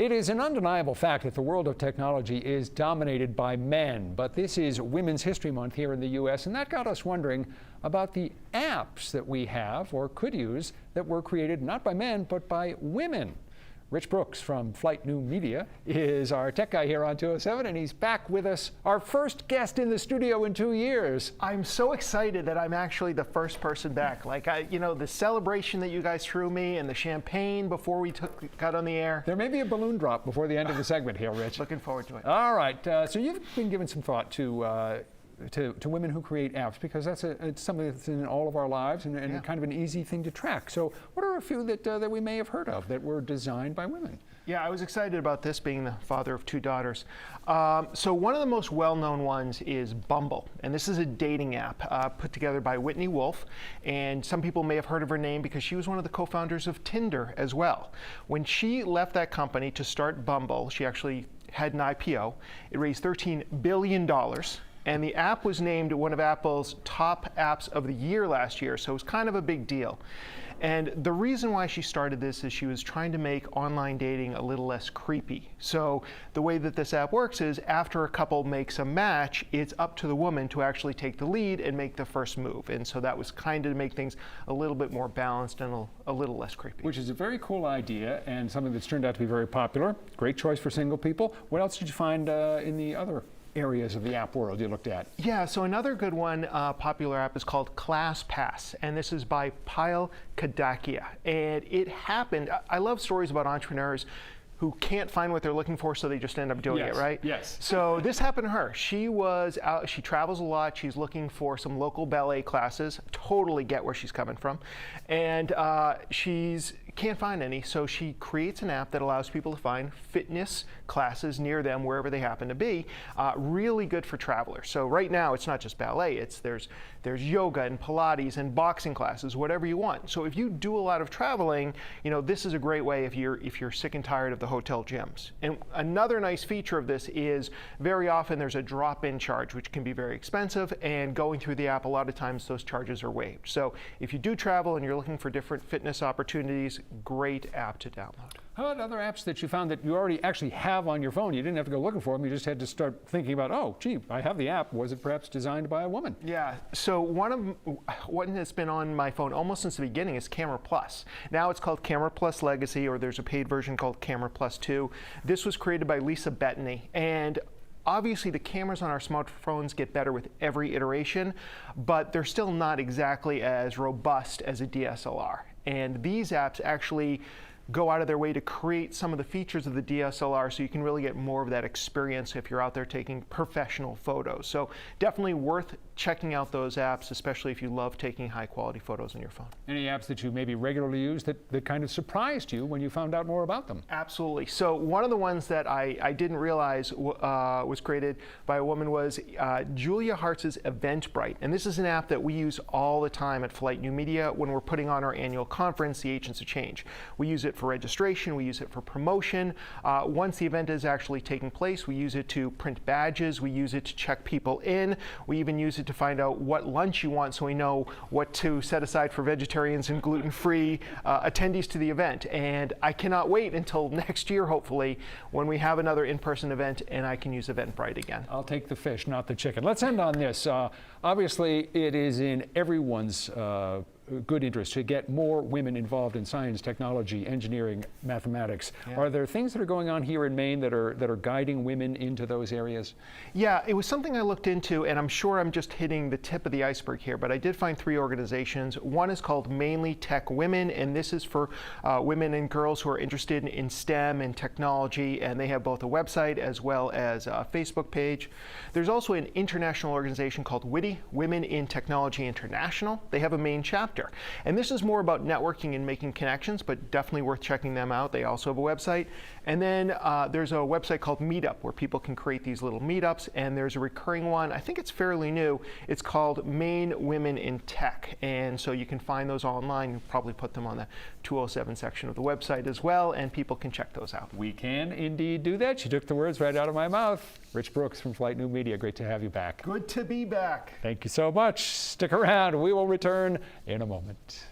It is an undeniable fact that the world of technology is dominated by men, but this is Women's History Month here in the U.S., and that got us wondering about the apps that we have or could use that were created not by men, but by women. Rich Brooks from Flight New Media is our tech guy here on 207, and he's back with us, our first guest in the studio in 2 years. I'm so excited that I'm actually the first person back. Like, the celebration that you guys threw me and the champagne before we got on the air. There may be a balloon drop before the end of the segment here, Rich. Looking forward to it. All right, so you've been giving some thought to women who create apps, because it's something that's in all of our lives and Yeah. kind of an easy thing to track. So what are a few that we may have heard of that were designed by women? Yeah, I was excited about this, being the father of 2 daughters. So one of the most well-known ones is Bumble, and this is a dating app put together by Whitney Wolfe, and some people may have heard of her name because she was one of the co-founders of Tinder as well. When she left that company to start Bumble, she actually had an IPO. It raised $13 billion. And the app was named one of Apple's top apps of the year last year, so it was kind of a big deal. And the reason why she started this is she was trying to make online dating a little less creepy. So the way that this app works is after a couple makes a match, it's up to the woman to actually take the lead and make the first move. And so that was kind of to make things a little bit more balanced and a little less creepy. Which is a very cool idea and something that's turned out to be very popular. Great choice for single people. What else did you find in the other areas of the app world you looked at? Yeah, so another good one, popular app, is called ClassPass, and this is by Payal Kadakia. And it happened, I love stories about entrepreneurs who can't find what they're looking for, so they just end up doing it, right? Yes. So this happened to her. She was out, she travels a lot, she's looking for some local ballet classes, totally get where she's coming from, and she's can't find any, so she creates an app that allows people to find fitness classes near them wherever they happen to be. Really good for travelers. So right now it's not just ballet, there's yoga and Pilates and boxing classes, whatever you want. So if you do a lot of traveling, this is a great way if you're sick and tired of the hotel gyms. And another nice feature of this is very often there's a drop-in charge, which can be very expensive, and going through the app, a lot of times those charges are waived. So if you do travel and you're looking for different fitness opportunities, great app to download. How about other apps that you found that you already actually have on your phone? You didn't have to go looking for them, you just had to start thinking about, oh, gee, I have the app. Was it perhaps designed by a woman? Yeah, so one that's been on my phone almost since the beginning is Camera Plus. Now it's called Camera Plus Legacy, or there's a paid version called Camera Plus 2. This was created by Lisa Bettany, and obviously, the cameras on our smartphones get better with every iteration, but they're still not exactly as robust as a DSLR. And these apps actually go out of their way to create some of the features of the DSLR so you can really get more of that experience if you're out there taking professional photos. So definitely worth checking out those apps, especially if you love taking high quality photos on your phone. Any apps that you maybe regularly use that kind of surprised you when you found out more about them? Absolutely. So one of the ones that I didn't realize was created by a woman was Julia Hartz's Eventbrite. And this is an app that we use all the time at Flight New Media when we're putting on our annual conference, the Agents of Change. We use it for registration, we use it for promotion. Once the event is actually taking place, we use it to print badges, we use it to check people in, we even use it to find out what lunch you want so we know what to set aside for vegetarians and gluten-free attendees to the event. And I cannot wait until next year, hopefully, when we have another in-person event and I can use Eventbrite again. I'll take the fish, not the chicken. Let's end on this. Obviously, it is in everyone's good interest to get more women involved in science, technology, engineering, mathematics. Yeah. Are there things that are going on here in Maine that are guiding women into those areas? Yeah, it was something I looked into, and I'm sure I'm just hitting the tip of the iceberg here, but I did find 3 organizations. One is called Mainly Tech Women, and this is for women and girls who are interested in STEM and technology, and they have both a website as well as a Facebook page. There's also an international organization called WITI, Women in Technology International. They have a Maine chapter. And this is more about networking and making connections, but definitely worth checking them out. They also have a website. And then there's a website called Meetup where people can create these little meetups. And there's a recurring one. I think it's fairly new. It's called Maine Women in Tech. And so you can find those online. You'll probably put them on the 207 section of the website as well, and people can check those out. We can indeed do that. You took the words right out of my mouth. Rich Brooks from Flight New Media. Great to have you back. Good to be back. Thank you so much. Stick around. We will return in a moment.